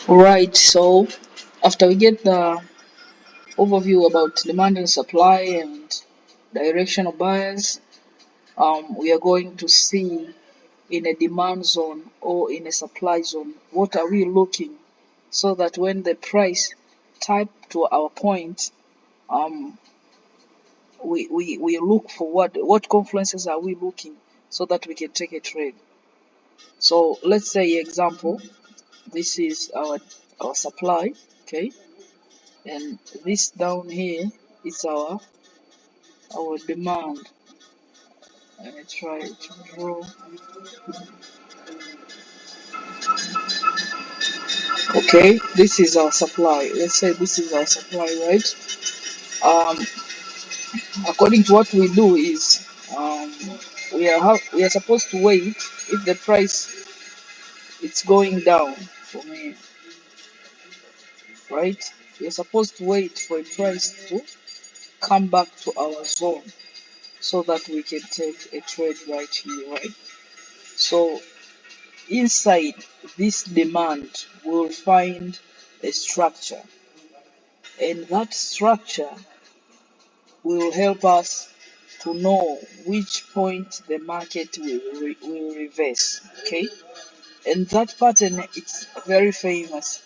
Alright, so after we get the overview about demand and supply and direction of buyers, we are going to see in a demand zone or in a supply zone, what are we looking so that when the price type to our point, um, we look for what confluences are we looking so that we can take a trade. So let's say example, this is our supply, okay, and this down here is our demand. Let me try to draw. Okay, this is our supply. Let's say this is our supply, right? Um, according to what we do is we are supposed to wait if the price it's going down for me, right? We are supposed to wait for a price to come back to our zone so that we can take a trade right here, right? So inside this demand, we'll find a structure, and that structure will help us to know which point the market will reverse. Okay, and that pattern it's very famous.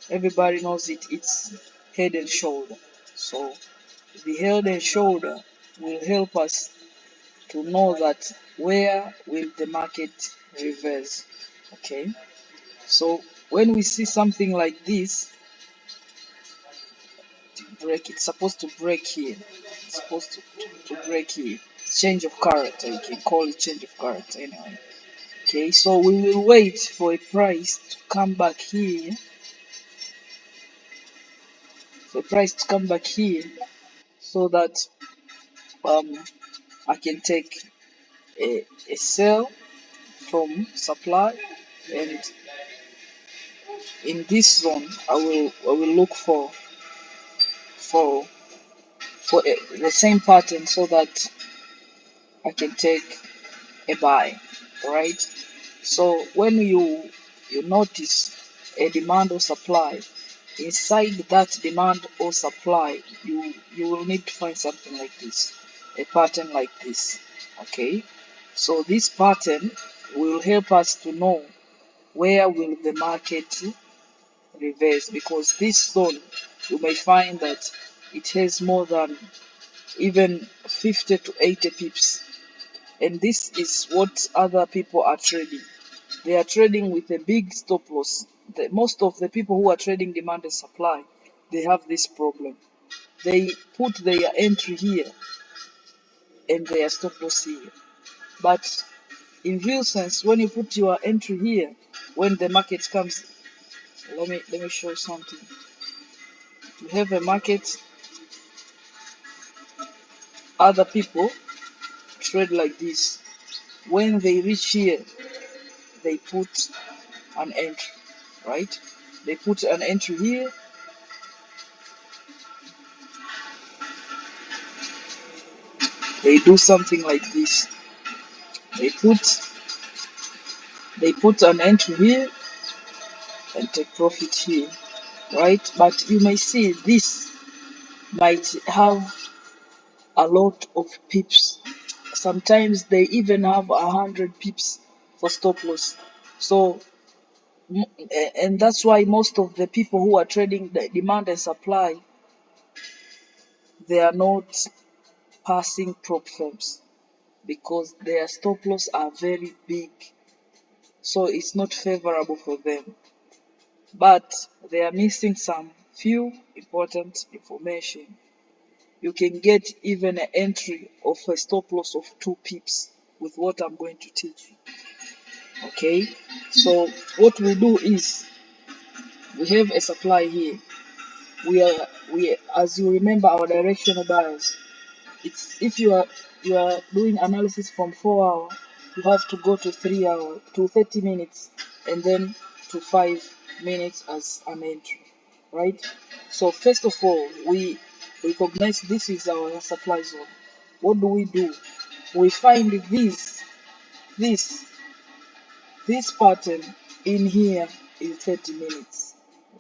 Everybody knows it. It's head and shoulder. So the head and shoulder will help us to know that where will the market reverse. Okay, so when we see something like this, it's supposed to break here. It's supposed to break here. Change of character, you can call it change of character anyway. Okay, so we will wait for a price to come back here. For a price to come back here so that um I can take a sell from supply, and in this zone I will look for the same pattern so that I can take a buy, right? So when you notice a demand or supply, inside that demand or supply, you will need to find something like this, a pattern like this. Okay, so this pattern will help us to know where will the market reverse, because this zone you may find that it has more than even 50 to 80 pips, and this is what other people are trading. They are trading with a big stop loss. Most of the people who are trading demand and supply, they have this problem. They put their entry here and their stop loss here. But in real sense, when you put your entry here, when the market comes, let me show something. You have a market, other people trade like this. When they reach here, they put an entry, right? They put an entry here. They do something like this. They put they put an entry here and take profit here, right? But you may see this might have a lot of pips. Sometimes they even have 100 pips for stop loss. So and that's why most of the people who are trading the demand and supply, they are not passing prop firms because their stop loss are very big, so it's not favorable for them. But they are missing some few important information. You can get even an entry of a stop loss of 2 pips with what I'm going to teach you. Okay, so what we do is we have a supply here. We as you remember our directional bias. It's if you are doing analysis from 4 hour, you have to go to 3 hour to 30 minutes and then to 5 minutes as an entry, right? So first of all, we recognize this is our supply zone. What do? We find this this pattern in here in 30 minutes,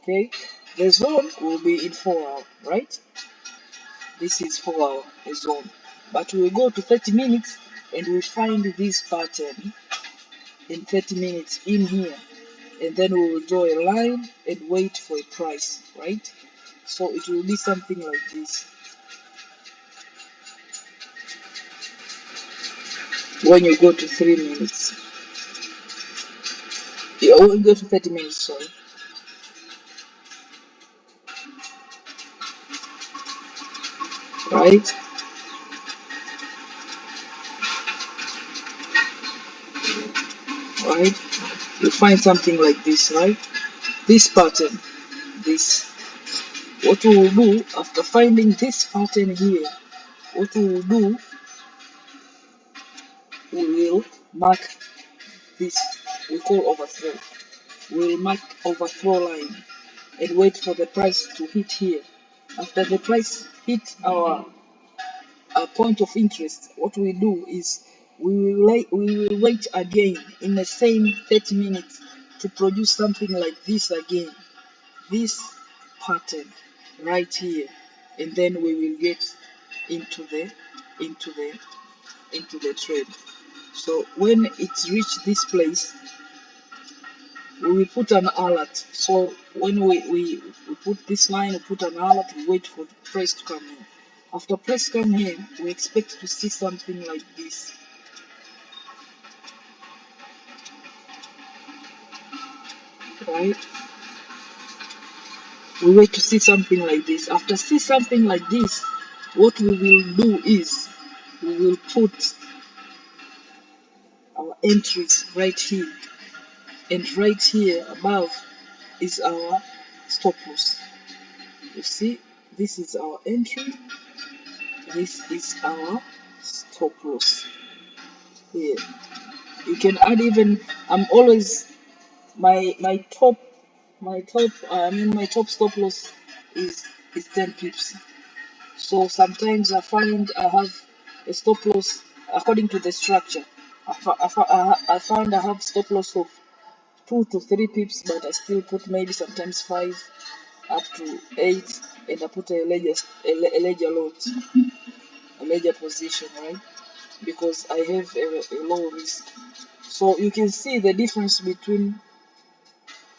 Okay, the zone will be in 4 hours, right? This is 4 hour a zone, but we will go to 30 minutes and we find this pattern in 30 minutes in here, and then we will draw a line and wait for a price, right? So it will be something like this. When you go to 3 minutes, yeah, when you go to 30 minutes, sorry, right? Right? You find something like this, right? This pattern, this. What we will do after finding this pattern here, what we will do, we will mark this, we call overthrow. We will mark overthrow line and wait for the price to hit here. After the price hit our point of interest, what we do is we will wait again in the same 30 minutes to produce something like this again, this pattern right here, and then we will get into the into the into the trade. So when it's reached this place, we will put an alert. So when we put this line, we put an alert, we wait for the price to come in. After price come in, we expect to see something like this, right? We wait to see something like this. After see something like this, what we will do is we will put our entries right here, and right here above is our stop loss. You see, this is our entry, this is our stop loss here. You can add even, I'm always, my top my top stop loss is 10 pips. So sometimes I find I have a stop loss according to the structure. I found I have stop loss of 2 to 3 pips, but I still put maybe sometimes 5 up to 8, and I put a ledger lot, a ledger position, right? Because I have a low risk. So you can see the difference between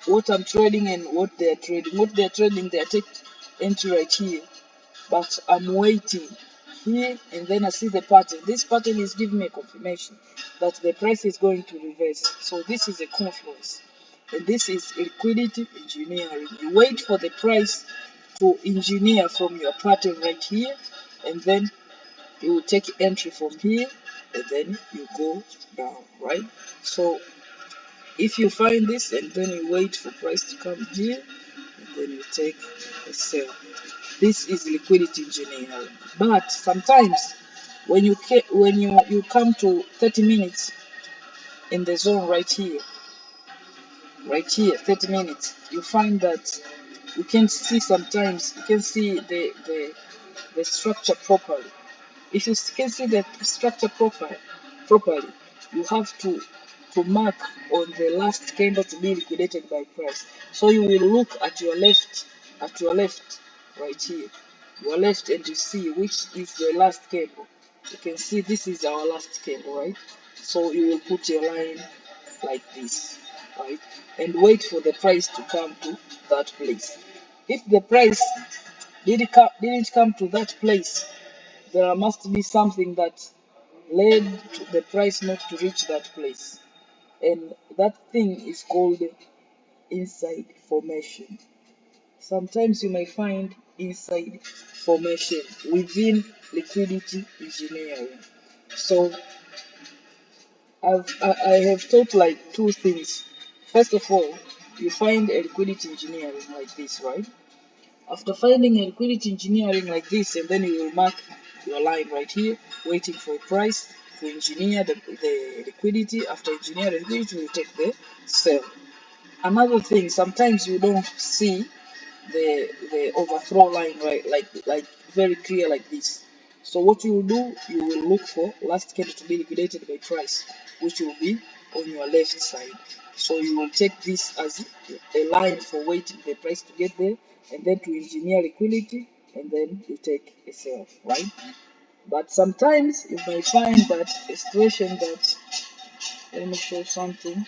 what I'm trading and what they're trading. What they're trading, they take entry right here, but I'm waiting here, and then I see the pattern. This pattern is giving me a confirmation that the price is going to reverse. So this is a confluence, and this is liquidity engineering. You wait for the price to engineer from your pattern right here, and then you will take entry from here, and then you go down, right? So if you find this and then you wait for price to come here, and then you take a sell. This is liquidity engineering. But sometimes when you come to 30 minutes in the zone right here, 30 minutes, you find that you can see sometimes you can see the structure properly. If you can see the structure properly, you have to mark on the last candle to be liquidated by price. So you will look at your left, right here, your left, and you see which is the last candle. You can see this is our last candle, right? So you will put your line like this, right? And wait for the price to come to that place. If the price didn't come to that place, there must be something that led to the price not to reach that place. And that thing is called inside formation. Sometimes you may find inside formation within liquidity engineering. So I have taught like two things. First of all, you find a liquidity engineering like this, right? After finding a liquidity engineering like this, and then you will mark your line right here, waiting for a price to engineer the liquidity. After engineer the liquidity, you take the sell. Another thing, sometimes you don't see the overthrow line right, like very clear like this. So what you will do, you will look for last candle to be liquidated by price, which will be on your left side. So you will take this as a line for waiting the price to get there, and then to engineer liquidity, and then you take a sell, right? But sometimes you may find that a situation that, let me show something,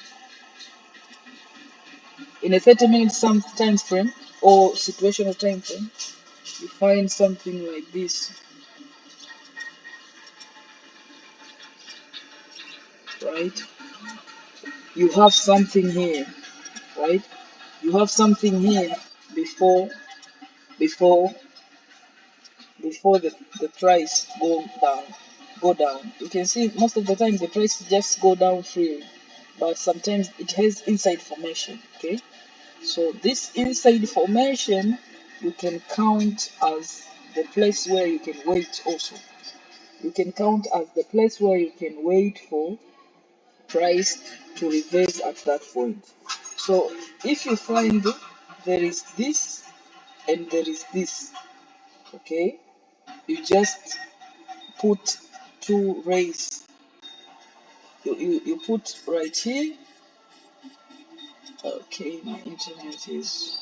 in a 30-minute time frame or situational time frame, you find something like this, right? You have something here, right? You have something here before before before the price go down. You can see most of the time the price just go down freely, but sometimes it has inside formation. Okay, so this inside formation you can count as the place where you can wait also. You can count as the place where you can wait for price to reverse at that point. So if you find there is this and there is this, okay, you just put two rays. You put right here. Okay, my internet is